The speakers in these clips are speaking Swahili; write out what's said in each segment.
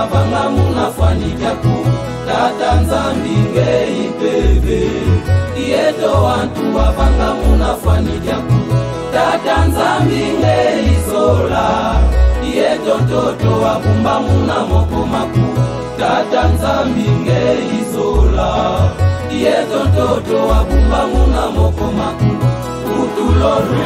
wavanga munafanijaku tata nzambi ngeipeve ieto wantu wavanga munafanijaku tata nzambi ngeisola ieto ntoto wabumba munamokomaku tata nzambi ngeisola ieto ntoto wabumba munamokomaku utulolo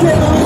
Bisa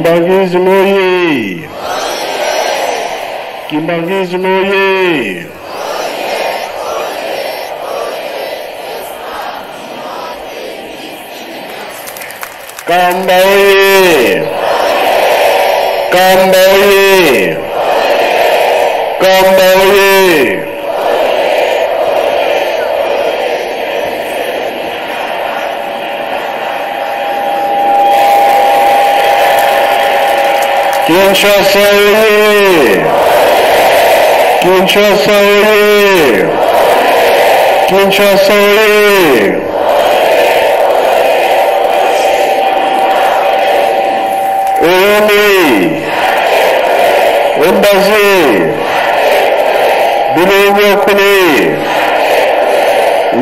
Kimbangizi moye! Kimbangizi moye! Kamba oye! Kamba oye! Kamba oye! Kinshasa oye! Kinshasa oye! Kinshasa oye! Oumi! Ombazi! Bilogo Kuni!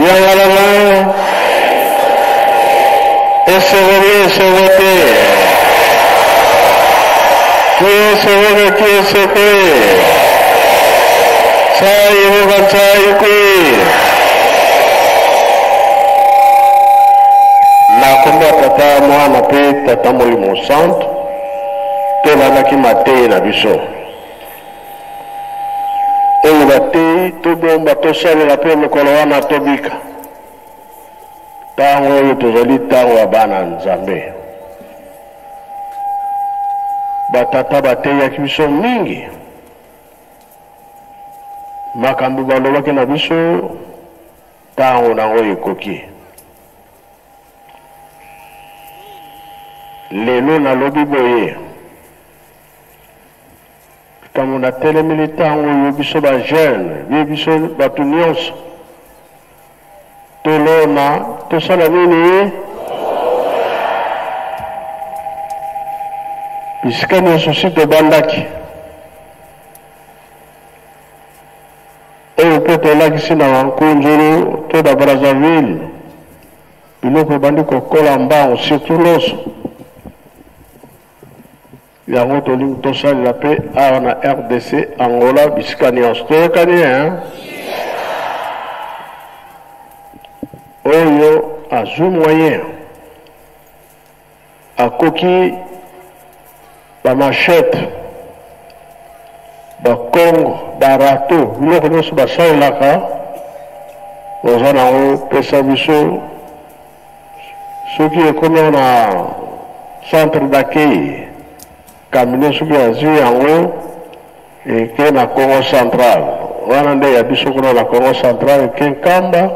Yangalama! SVT! KSP Sayu Gansayuki na komba tata mwana pe tata molimo santo tolakaki mateyi na biso oyo bateyi tobomba tosalela mpe mokolo wana tobika ntango oyo tozali ntango ya bana nzambe batata bateyaki biso mingi makambo balobaki na biso ntango nango ekoki lelo nalobi boye ntango natelemeli ntango oyo biso bajeune bie biso bato nyonso tolona tosala nini bisika nyonso si tobandaki oyo mpe tolakisi na Wankunzulu to na Brazzaville biloko ebandi kokola mbango surtout loso yango tolingi tosalela mpe awa na RDC Angola bisika nyonso toyokani oyo azwi moyen akoki bamachete bakongo barato biloko nyonso basalelaka oza nango pesa biso soki ekomi na centre d'accueil kamine soki azwi yango eke na Congo central wana nde ya biso kuna na Congo central eke nkamba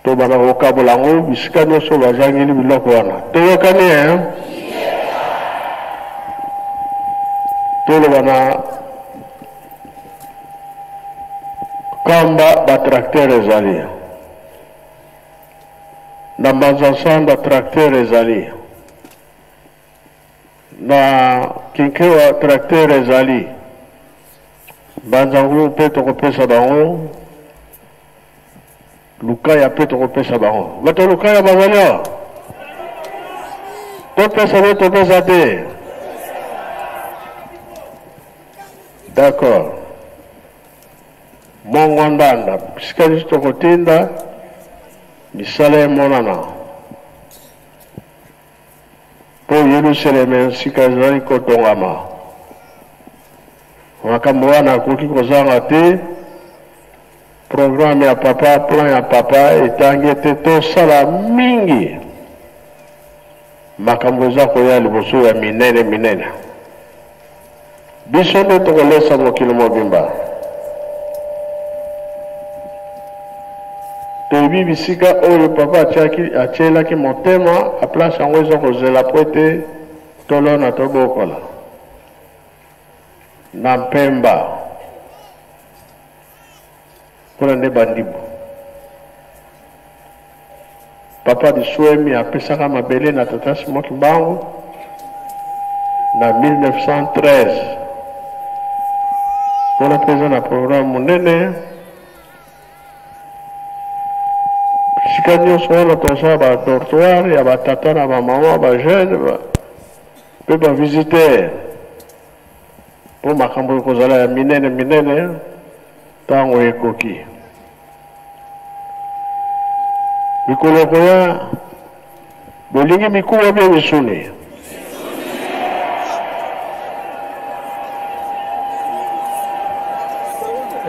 to bana kokabola yango bisika nyonso bazangeli biloko wana toyokani toloba na kamba batrakter ezali na Mbanza-Nsanda trakter ezali na Kinkewa trakter ezali Mbanza-Ngulu mpe tokopesa bango Lukaya mpe tokopesa bango bato Lukaya bazali awa topesa mpe topesa te d'accord mongo ndanda bisika biso tokotinda misala emonana mpo Yerusaleme nsika ezali kotongama makambo wana akoki kozanga te programme ya papa plan ya papa etangi ete tosala mingi makambo eza koya liboso ya minene biso nde tokolesa mokili mobimba toyebi bisika oyo papa atielaki motema aplace yango eza kozela po ete tolona tobokola na Mpemba kuna nde bandibu papa Disuemi apesaka mabele na tata Simon Kimbangu na 1913 kuna pesa na programme monene sika nyonso wana tosala badortoir ya batata na bamama bajeune mpe bavisitere mpo makambo ekozala ya minene ntango ekoki mikolo koya bolingi mikuwa bie misuni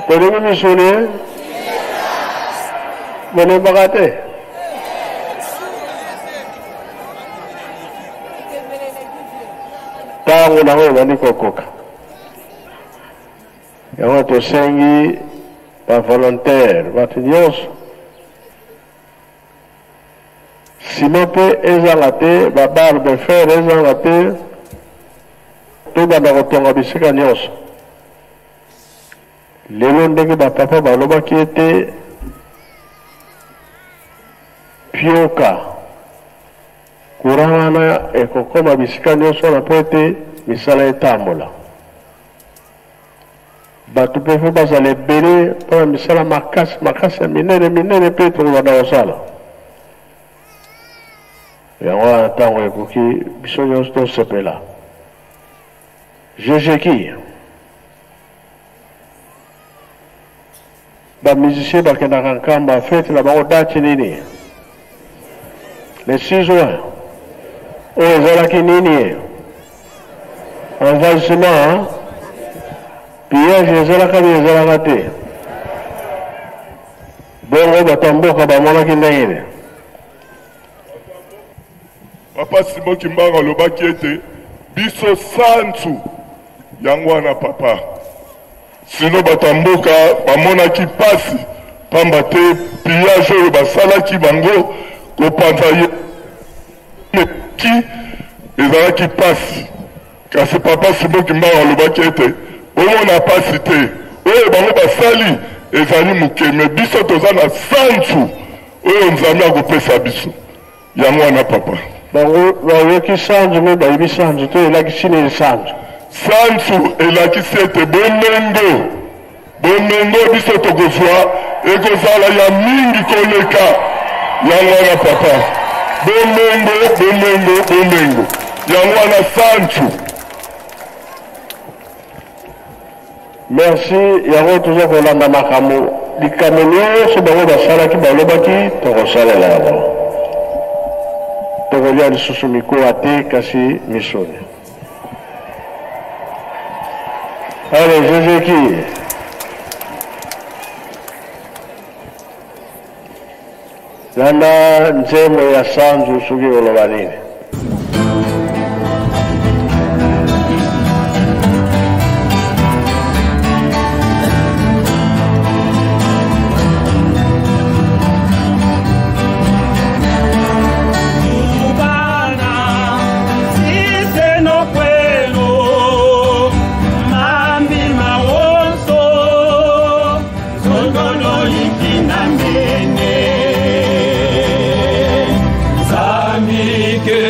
Tolimi misuni. Mene bagate. Tangu na wewe bani kokoka. Yango tosengi ba volontaire, batu nyonso. Sima pe ezanga te, ba barre de fer ezanga te, tobanda kotonga bisika nyonso. Lelo ndenge bapapa balobaki ete pioka courant wana ekokoma bisika nyonso wana mpo ete misala etambola. Bato mpe fo bazala ebele mpona misala makasi ya minene mpe tokobanda kosala. Yango wana ntango ekoki biso nyonso tosepela. Jejeki bamusicien bakendaka nkamba fete na bango date nini? Le 6 juin. Oyo ezalaki nini? Envahissement, pillage ezalaka bi ezalaka te. Bongo batamboka bamonaki ndenge. Papa Simon Kimbangu alobaki ete biso santu yango wana papa. Sino batamboka bamonaki pasi pamba te pillage oyo basalaki bango kopanza ye ki ezalaki pasi. Kasi papa Simon Kimbangu alobaki ete omona pasi te oyo bango basali ezali moke me biso toza na santu oyo Nzambe akopesa biso yango wana papa. Bango bayoki sanzu me bayibi sanzu to elakisi nini sanzu? Sanzu elakisi ete bomengo biso tokozwa ekozala ya mingi koleka yango wana papa. Bomengo yango wana sanzu. Merci, yango toza kolanda makambo likambo nyonso bango basalaki balobaki tokosalela yango. Tokolia lisusu mikoa te kasi misoni. Allez, Jejeki. Landa nzembo ya sanzu soki oloba nini? Zamike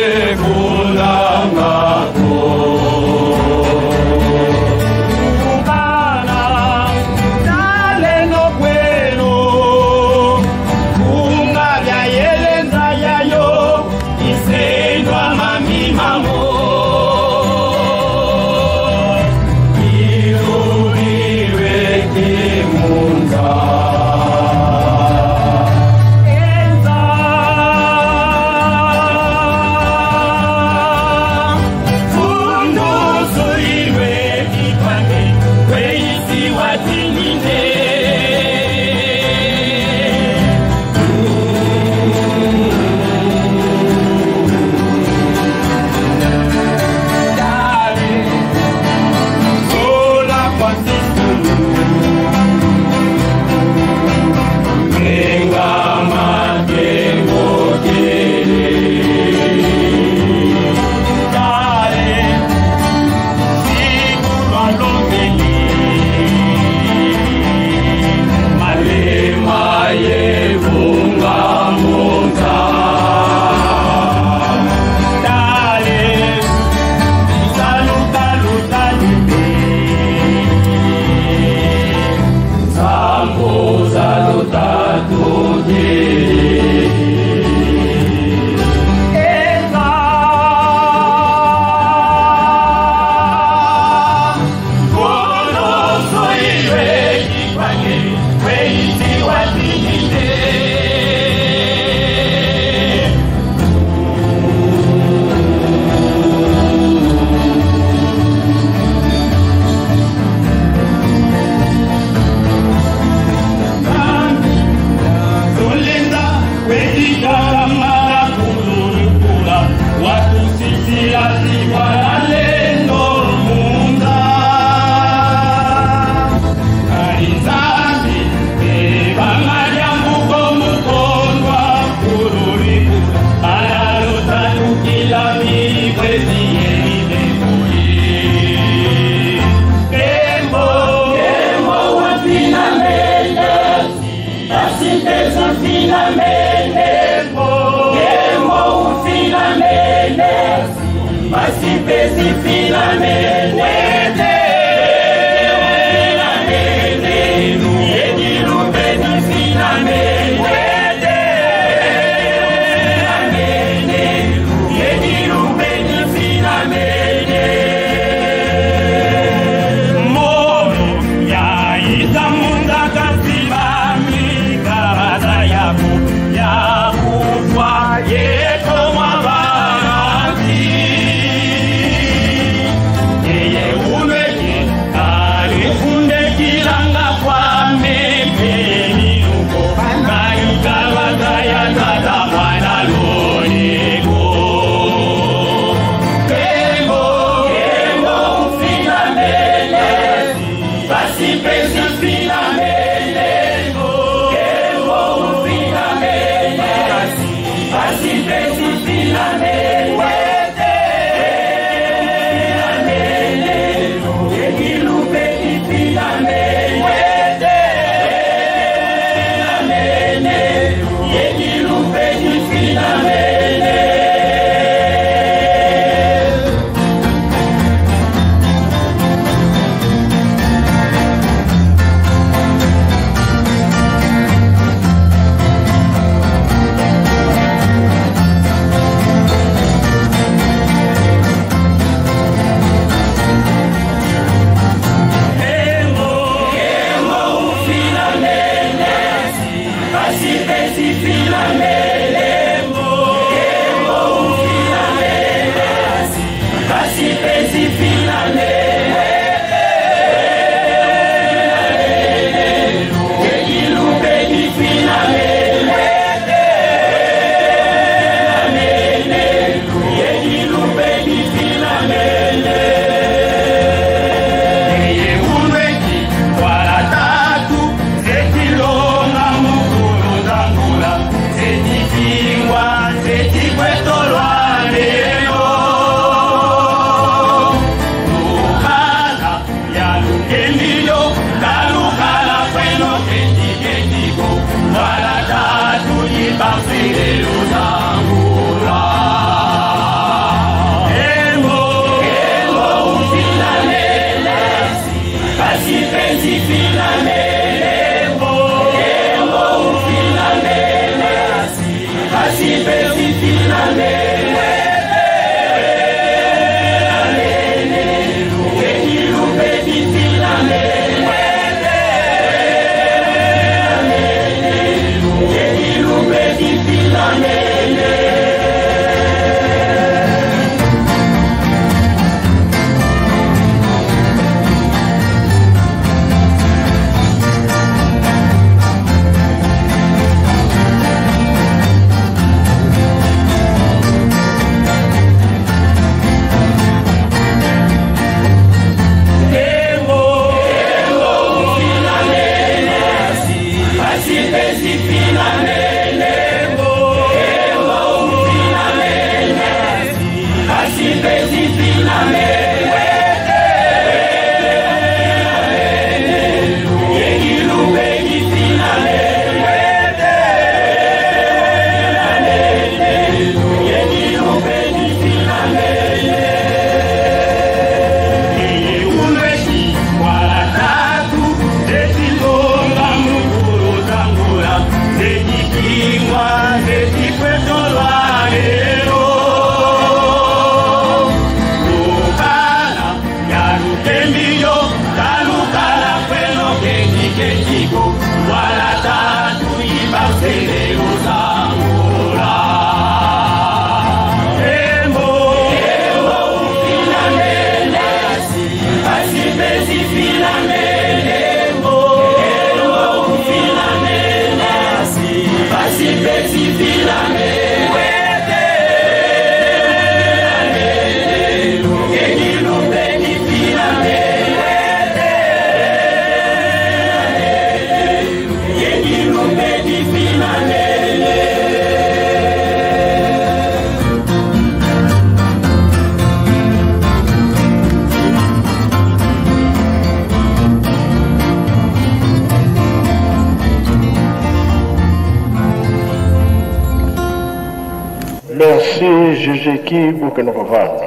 Merci Jésus-Qui pour que nous revions.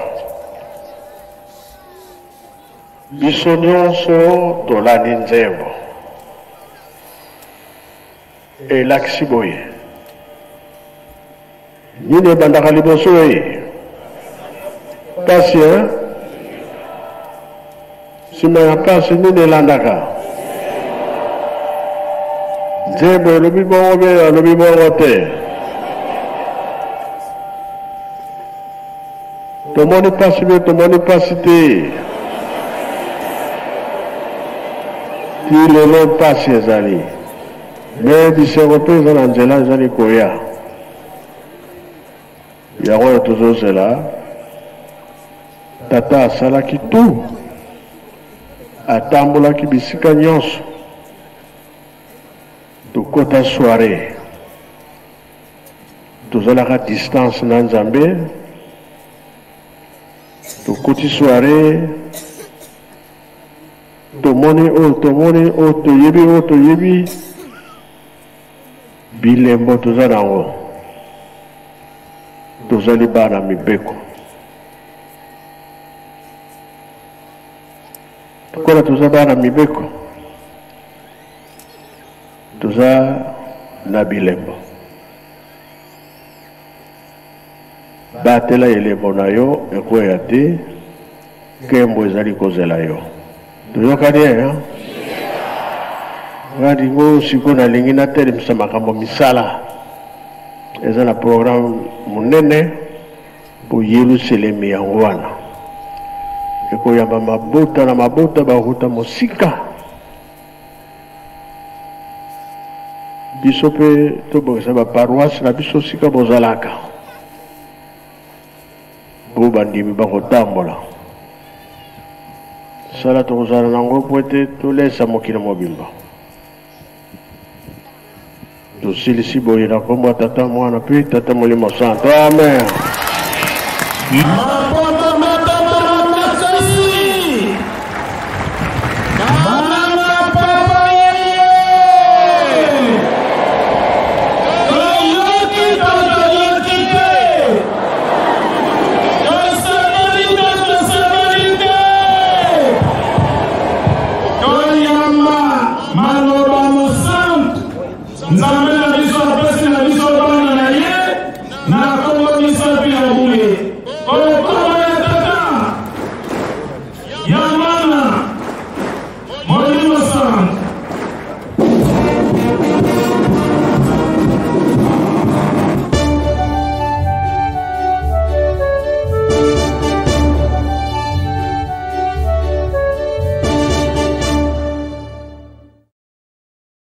Biso nyonso tolandi nzembo elakisi boye nini ebandaka liboso ye pasi nsima ya pasi nini elandaka nzembo elobi bongo be alobi bongo te tomoni pasi be tomoni pasi te ti lelo pasi ezali me bisengo mpe eza na nzela ezali koya yango oyo tozozela tata asalaki tu atambolaki bisika nyonso tokota soirée tozalaka distance na nzambe tokoti soirée tomoni oyo toyebi bilembo toza nango tozali bana mibeko tokola toza bana mibeko toza na bilembo batela elembo na yo ekweya te nkembo ezali kozela yo toyokani ye ngadingo siko nalingi natelemisa makambo misala eza na programme monene po yerusalemi yango wana ekoyamba mabota na mabota bakuta mosika biso mpe tobongisa baparoise na biso sika bozalaka po bandimi bakotambola sala tokozala nango po ete tolesa mokili mobimba tosilisi boye na kombo ya tata mwana mpe tata molimo santo amen.